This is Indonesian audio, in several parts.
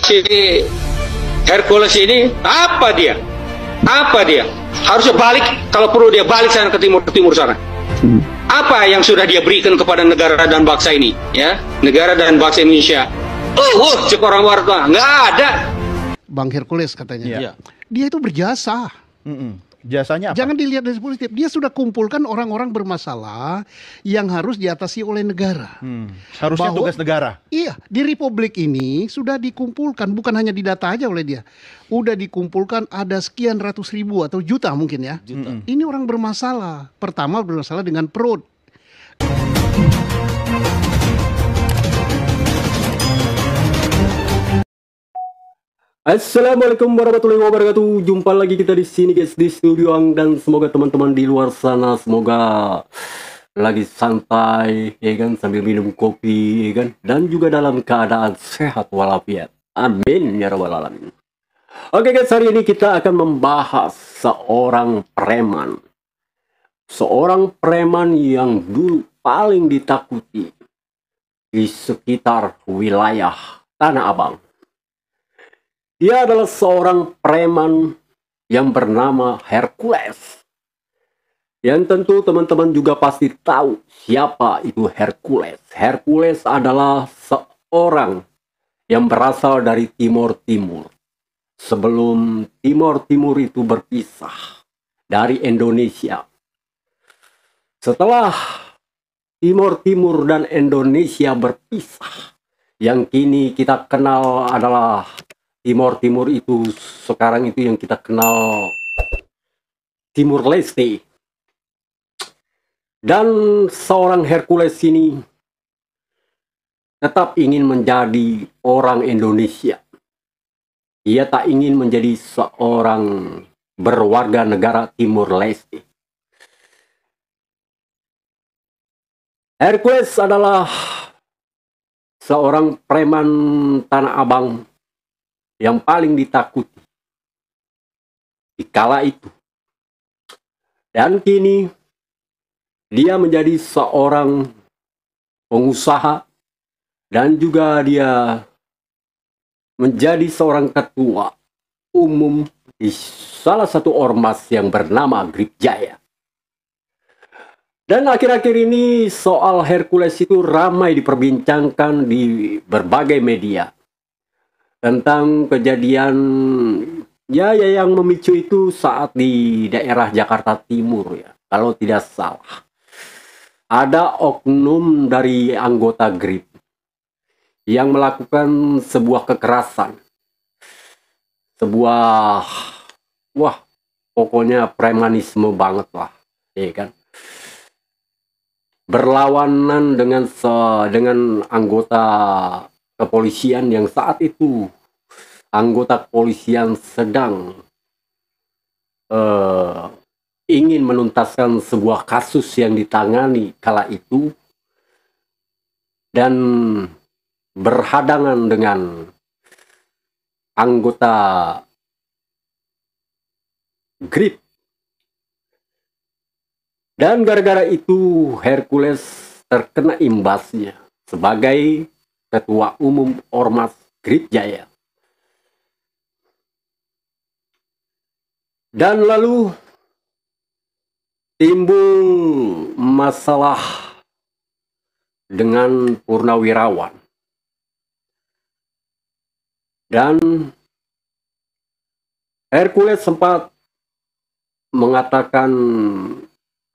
si Hercules ini apa dia? Apa dia? Harusnya balik, kalau perlu dia balik sana ke timur sana. Apa yang sudah dia berikan kepada negara dan bangsa ini, ya? Negara dan bangsa Indonesia. Cek orang luar tuh nggak ada. Bang Hercules katanya. Iya. Dia itu berjasa. Jasanya apa? Jangan dilihat dari positif. Dia sudah kumpulkan orang-orang bermasalah yang harus diatasi oleh negara. Harusnya Bahwa- tugas negara. Iya, di Republik ini sudah dikumpulkan, bukan hanya didata aja oleh dia. Udah dikumpulkan ada sekian ratus ribu atau juta mungkin ya. Ini orang bermasalah. Pertama bermasalah dengan perut. Assalamualaikum warahmatullahi wabarakatuh. Jumpa lagi kita di sini guys di studio Ang, dan semoga teman-teman di luar sana semoga lagi santai ya kan, sambil minum kopi ya kan, dan juga dalam keadaan sehat walafiat. Amin ya rabbal alamin. Oke guys, hari ini kita akan membahas seorang preman. Seorang preman yang dulu paling ditakuti di sekitar wilayah Tanah Abang. Dia adalah seorang preman yang bernama Hercules. Yang tentu teman-teman juga pasti tahu siapa itu Hercules. Hercules adalah seorang yang berasal dari Timur Timur. Sebelum Timur Timur itu berpisah dari Indonesia. Setelah Timur Timur dan Indonesia berpisah, yang kini kita kenal adalah Timur Timur itu sekarang itu yang kita kenal Timur Leste. Dan seorang Hercules ini tetap ingin menjadi orang Indonesia. Ia tak ingin menjadi seorang berwarga negara Timur Leste. Hercules adalah seorang preman Tanah Abang yang paling ditakuti di kala itu. Dan kini dia menjadi seorang pengusaha dan juga dia menjadi seorang ketua umum di salah satu ormas yang bernama Grip Jaya. Dan akhir-akhir ini soal Hercules itu ramai diperbincangkan di berbagai media. Tentang kejadian yang memicu itu saat di daerah Jakarta Timur ya, kalau tidak salah. Ada oknum dari anggota GRIP yang melakukan sebuah kekerasan. Sebuah pokoknya premanisme banget lah, ya kan. Berlawanan dengan anggota kepolisian yang saat itu anggota kepolisian sedang ingin menuntaskan sebuah kasus yang ditangani kala itu dan berhadangan dengan anggota GRIP. Dan gara-gara itu Hercules terkena imbasnya sebagai Ketua Umum Ormas Grip Jaya. Dan lalu timbul masalah dengan Purnawirawan. Dan Hercules sempat mengatakan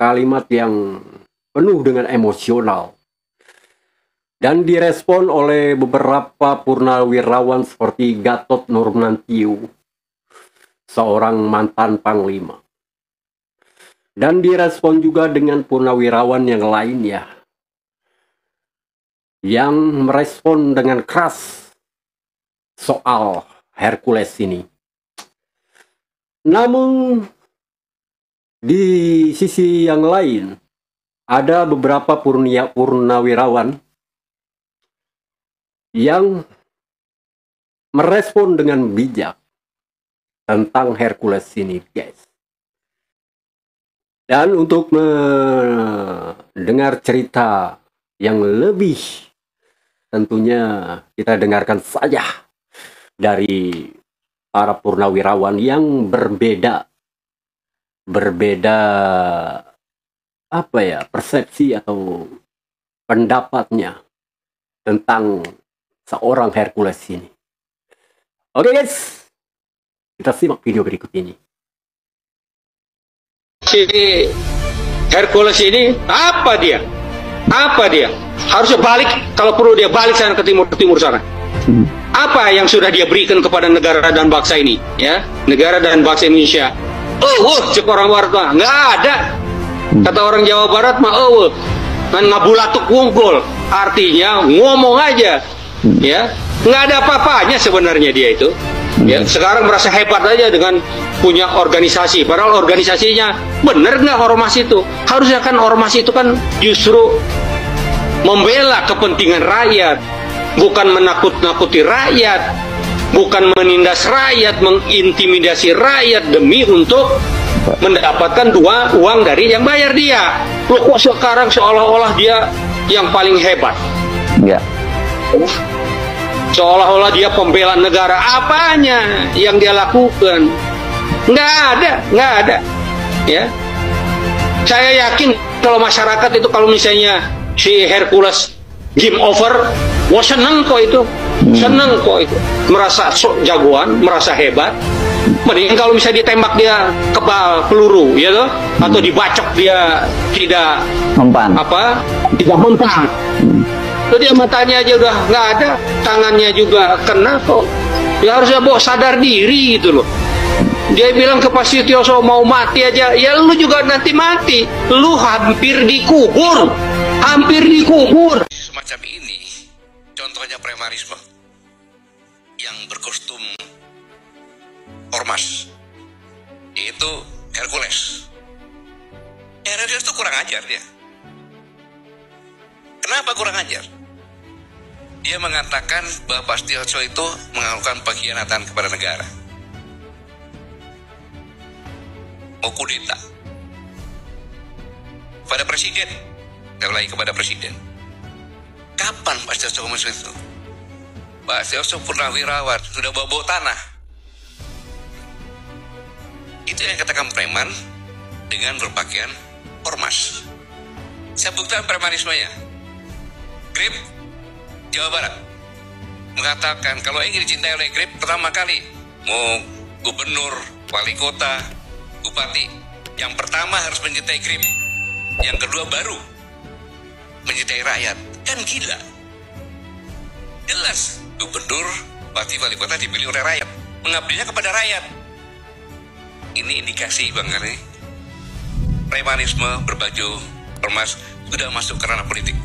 kalimat yang penuh dengan emosional. Dan direspon oleh beberapa purnawirawan seperti Gatot Nurmantio, seorang mantan panglima. Dan direspon juga dengan purnawirawan yang lainnya, yang merespon dengan keras soal Hercules ini. Namun di sisi yang lain, ada beberapa purnawirawan yang merespon dengan bijak tentang Hercules ini, guys. Dan untuk mendengar cerita yang lebih, tentunya kita dengarkan saja dari para purnawirawan yang berbeda apa ya, persepsi atau pendapatnya tentang seorang Hercules ini. Oke guys, kita simak video berikut ini. Si Hercules ini apa dia? Harusnya balik, kalau perlu dia balik sana ke timur sana. Apa yang sudah dia berikan kepada negara dan bangsa ini, ya? Negara dan bangsa Indonesia. Cek orang barat mah nggak ada. Kata orang Jawa Barat mah kan ngabulatuk wungkul, artinya ngomong aja, ya. Nggak ada apa-apanya sebenarnya dia itu. Ya, sekarang merasa hebat aja dengan punya organisasi. Padahal organisasinya bener nggak ormas itu? Harusnya kan ormas itu kan justru membela kepentingan rakyat, bukan menakut-nakuti rakyat, bukan menindas rakyat, mengintimidasi rakyat demi untuk mendapatkan uang dari yang bayar dia. Loh, kok sekarang seolah-olah dia yang paling hebat? Ya. Seolah-olah dia pembela negara. Apanya yang dia lakukan? Nggak ada. Ya, saya yakin kalau masyarakat itu, kalau misalnya si Hercules game over, wah seneng kok itu, merasa sok jagoan, merasa hebat. Mending kalau misalnya ditembak dia kebal peluru, ya toh, atau dibacok dia tidak mempan. Tidak mempan. Jadi matanya aja udah nggak ada, tangannya juga kena kok. Ya harusnya sadar diri gitu loh. Dia bilang ke Pak Sutioso mau mati aja, ya lu juga nanti mati. Lu hampir dikubur. Semacam ini contohnya premanisme yang berkostum ormas, yaitu Hercules. Hercules itu kurang ajar dia. Kenapa kurang ajar? Dia mengatakan bahwa Pak Sutioso itu melakukan pengkhianatan kepada negara, mau kudeta pada presiden, kepada presiden. Kapan Pak Sutioso ngomong itu? Pak Sutioso purnawirawan, sudah bawa tanah. Itu yang katakan preman dengan berpakaian ormas. Saya buktikan premanismenya. Grip Jawa Barat mengatakan kalau ingin dicintai oleh Grip, pertama kali mau gubernur, wali kota, bupati, yang pertama harus mencintai Grip, yang kedua baru mencintai rakyat. Kan gila. Jelas gubernur, bupati, wali kota dipilih oleh rakyat, mengabdinya kepada rakyat. Ini indikasi Bang Kari, premanisme berbaju ormas sudah masuk ke ranah politik.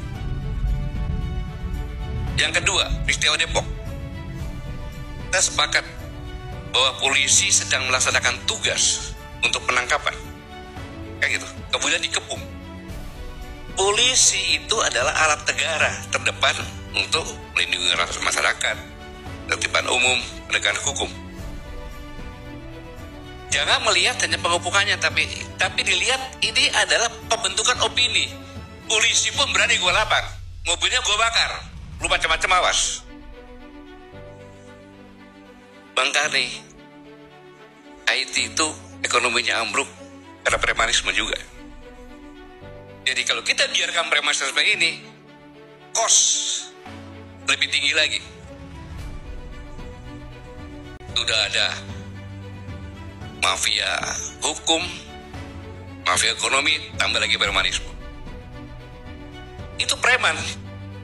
Yang kedua, peristiwa Depok. Kita sepakat bahwa polisi sedang melaksanakan tugas untuk penangkapan. Kayak gitu. Kemudian dikepung. Polisi itu adalah alat negara terdepan untuk melindungi masyarakat, tertiban umum, penegakan hukum. Jangan melihat hanya pengepungannya, tapi dilihat ini adalah pembentukan opini. Polisi pun berani gua lapar, mobilnya gua bakar. Lu macam-macam, awas. Bang Karni, Haiti itu ekonominya ambruk karena premanisme juga. Jadi kalau kita biarkan premanisme seperti ini, kos lebih tinggi lagi. Sudah ada mafia hukum, mafia ekonomi, tambah lagi premanisme. Itu preman,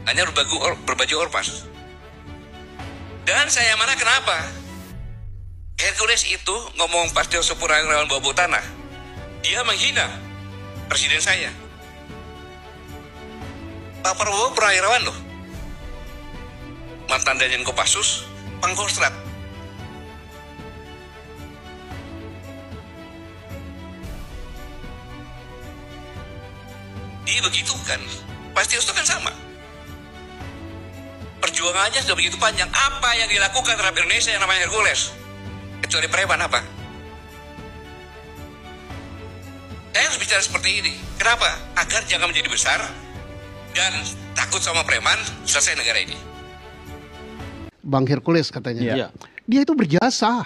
hanya berbaju ormas. Dan saya mana kenapa? Hercules itu ngomong Pak Sutioso purnawirawan bawa tanah. Dia menghina presiden saya. Pak Prabowo purnawirawan loh. Mantan Danjen Kopassus, Pangkostrat. Dia begitu kan? Pak Sutioso kan sama. Perjuangannya sudah begitu panjang. Apa yang dilakukan terhadap Indonesia yang namanya Hercules? Kecuali preman apa? Saya harus bicara seperti ini. Kenapa? Agar jangan menjadi besar dan takut sama preman, selesai negara ini. Bang Hercules katanya. Iya. Dia itu berjasa.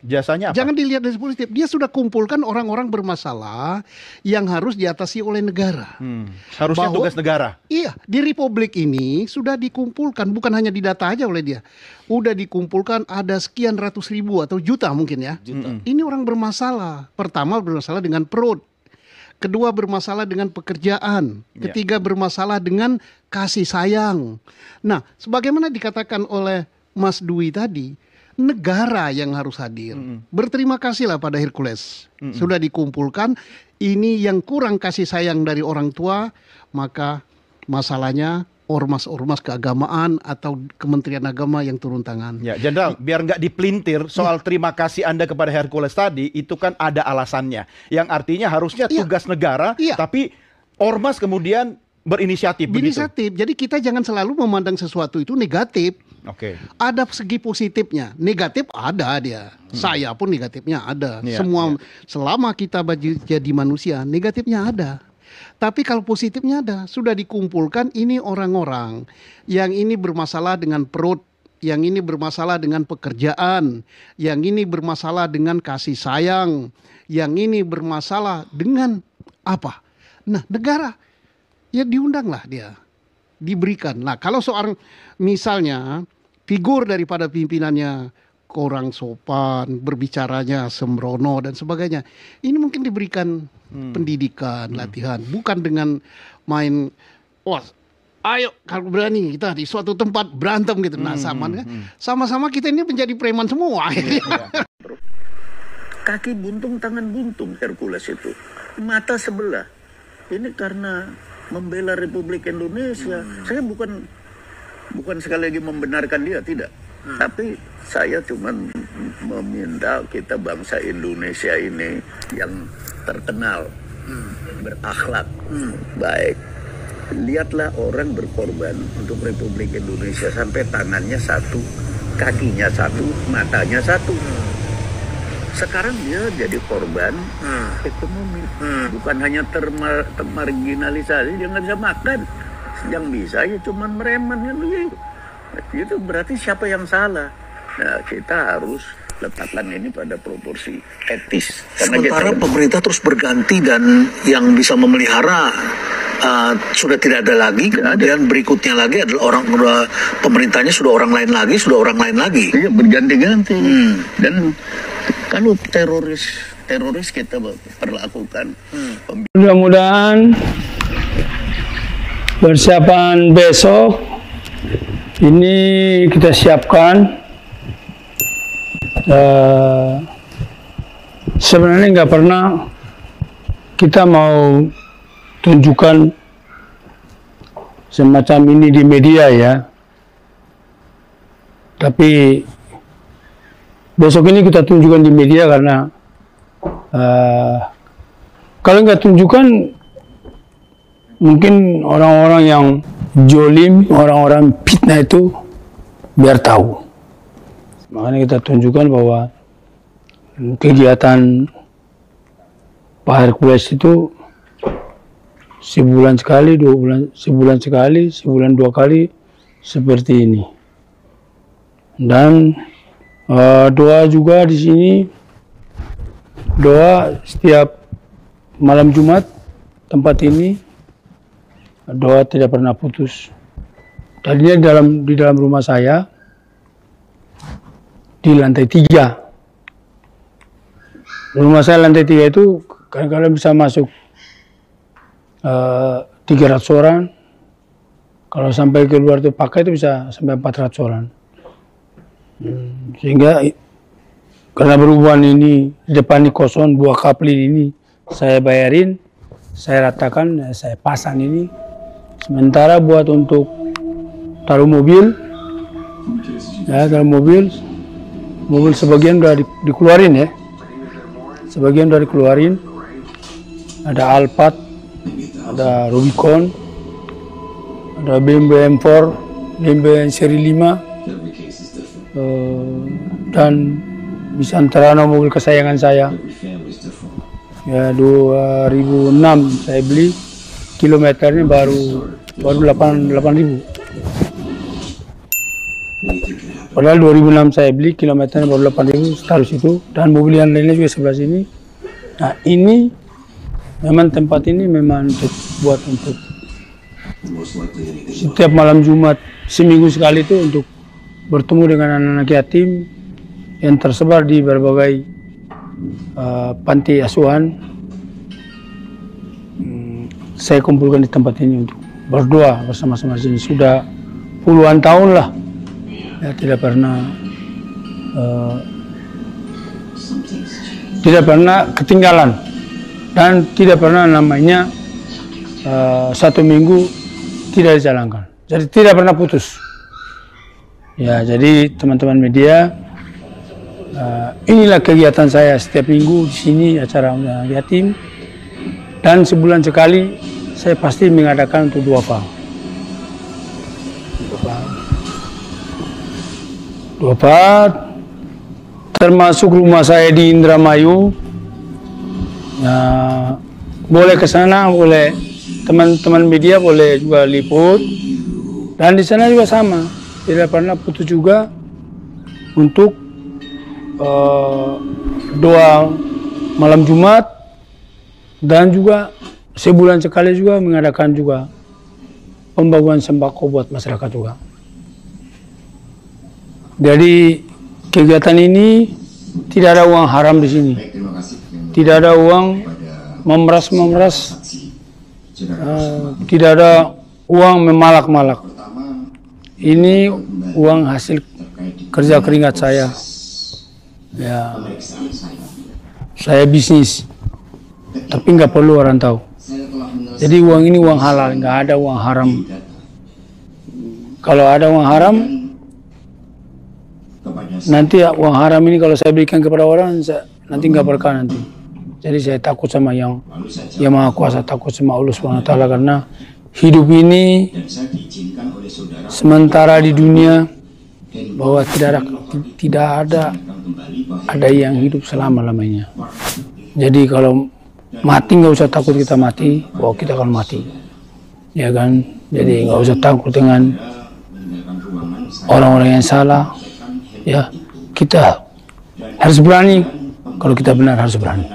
Jasanya apa? Jangan dilihat dari positif. Dia sudah kumpulkan orang-orang bermasalah yang harus diatasi oleh negara. Harusnya tugas negara. Iya, di Republik ini sudah dikumpulkan, bukan hanya didata aja oleh dia. Udah dikumpulkan ada sekian ratus ribu atau juta mungkin ya. Ini orang bermasalah. Pertama bermasalah dengan perut. Kedua bermasalah dengan pekerjaan. Ketiga bermasalah dengan kasih sayang. Nah, sebagaimana dikatakan oleh Mas Dwi tadi, negara yang harus hadir. Berterima kasihlah pada Hercules. Sudah dikumpulkan. Ini yang kurang kasih sayang dari orang tua, maka masalahnya ormas-ormas keagamaan atau Kementerian Agama yang turun tangan. Ya, Jenderal, biar nggak dipelintir soal terima kasih Anda kepada Hercules tadi, itu kan ada alasannya. Yang artinya harusnya tugas negara, tapi ormas kemudian berinisiatif. Berinisiatif. Jadi kita jangan selalu memandang sesuatu itu negatif. Ada segi positifnya, negatif ada dia. Saya pun negatifnya ada. Selama kita jadi manusia, negatifnya ada. Tapi kalau positifnya ada, sudah dikumpulkan ini orang-orang yang ini bermasalah dengan perut, yang ini bermasalah dengan pekerjaan, yang ini bermasalah dengan kasih sayang, yang ini bermasalah dengan apa? Nah, negara ya diundanglah dia, diberikan. Nah, kalau seorang misalnya figur daripada pimpinannya kurang sopan, berbicaranya sembrono dan sebagainya, ini mungkin diberikan pendidikan, latihan, bukan dengan main, wah, ayo kalau berani kita di suatu tempat berantem gitu. Nah, sama-sama kita ini menjadi preman semua. Kaki buntung, tangan buntung Hercules itu, mata sebelah. Ini karena membela Republik Indonesia. Saya bukan sekali lagi membenarkan dia, tidak. Tapi saya cuma meminta kita bangsa Indonesia ini yang terkenal berakhlak baik. Lihatlah orang berkorban untuk Republik Indonesia sampai tangannya satu, kakinya satu, matanya satu. Sekarang dia jadi korban ekonomi. Bukan hanya termarginalisasi, dia nggak bisa makan. Yang bisa ya cuma mereman kan begitu. Itu berarti siapa yang salah? Nah, kita harus letakkan ini pada proporsi etis. Sementara pemerintah terus berganti dan yang bisa memelihara sudah tidak ada lagi. Kemudian berikutnya lagi adalah pemerintahnya sudah orang lain lagi. Iya, berganti-ganti. Dan kalau teroris kita perlakukan. Mudah-mudahan persiapan besok ini kita siapkan. Sebenarnya nggak pernah kita mau tunjukkan semacam ini di media ya, tapi besok ini kita tunjukkan di media karena kalau nggak tunjukkan mungkin orang-orang yang jolim, orang-orang fitnah itu biar tahu. Makanya kita tunjukkan bahwa kegiatan Pak Hercules itu sebulan sekali, 2 bulan, sebulan sekali, sebulan 2 kali seperti ini. Dan doa juga di sini, doa setiap malam Jumat tempat ini, doa tidak pernah putus. Tadinya di dalam rumah saya di lantai 3. Rumah saya lantai 3 itu kadang-kadang bisa masuk 300 orang. Kalau sampai keluar itu pakai itu bisa sampai 400 orang. Sehingga karena berhubungan ini di depan ini kosong, 2 kaplin ini saya bayarin, saya ratakan, saya pasang ini. Sementara buat untuk taruh mobil, ya taruh mobil sebagian udah dikeluarin ya, sebagian udah dikeluarin. Ada Alphard, ada Rubicon, ada BMW M4, BMW seri 5, dan Nusantara mobil kesayangan saya. Ya 2006 saya beli, kilometernya baru 8.000. Padahal 2006 saya beli, kilometernya baru 8.000, taruh situ. Dan mobil yang lainnya juga sebelah sini. Nah ini, memang tempat ini memang buat untuk setiap malam Jumat, seminggu sekali itu untuk bertemu dengan anak-anak yatim yang tersebar di berbagai panti asuhan. Saya kumpulkan di tempat ini untuk berdoa bersama-sama sini. Sudah puluhan tahun lah. Ya, tidak pernah ketinggalan dan tidak pernah namanya 1 minggu tidak dijalankan. Jadi tidak pernah putus. Ya, jadi teman-teman media, inilah kegiatan saya setiap minggu di sini acara anak yatim, dan sebulan sekali saya pasti mengadakan untuk duafa. Duafa termasuk rumah saya di Indramayu. Ya, boleh ke sana, boleh teman-teman media boleh juga liput, dan di sana juga sama, tidak pernah putus juga untuk doa malam Jumat, dan juga sebulan sekali juga mengadakan juga pembagian sembako buat masyarakat juga. Jadi kegiatan ini tidak ada uang haram di sini, tidak ada uang memeras, tidak ada uang memalak-malak. Ini uang hasil kerja keringat saya. Ya, saya bisnis, tapi nggak perlu orang tahu. Jadi uang ini uang halal, nggak ada uang haram. Kalau ada uang haram, nanti uang haram ini kalau saya berikan kepada orang, nanti nggak berkah nanti. Jadi saya takut sama yang Maha Kuasa, takut sama Allah SWT, karena hidup ini sementara di dunia, bahwa tidak ada yang hidup selama-lamanya. Jadi kalau mati nggak usah takut kita mati, bahwa kita akan mati, ya kan? Jadi nggak usah takut dengan orang-orang yang salah. Ya, kita harus berani. Kalau kita benar harus berani.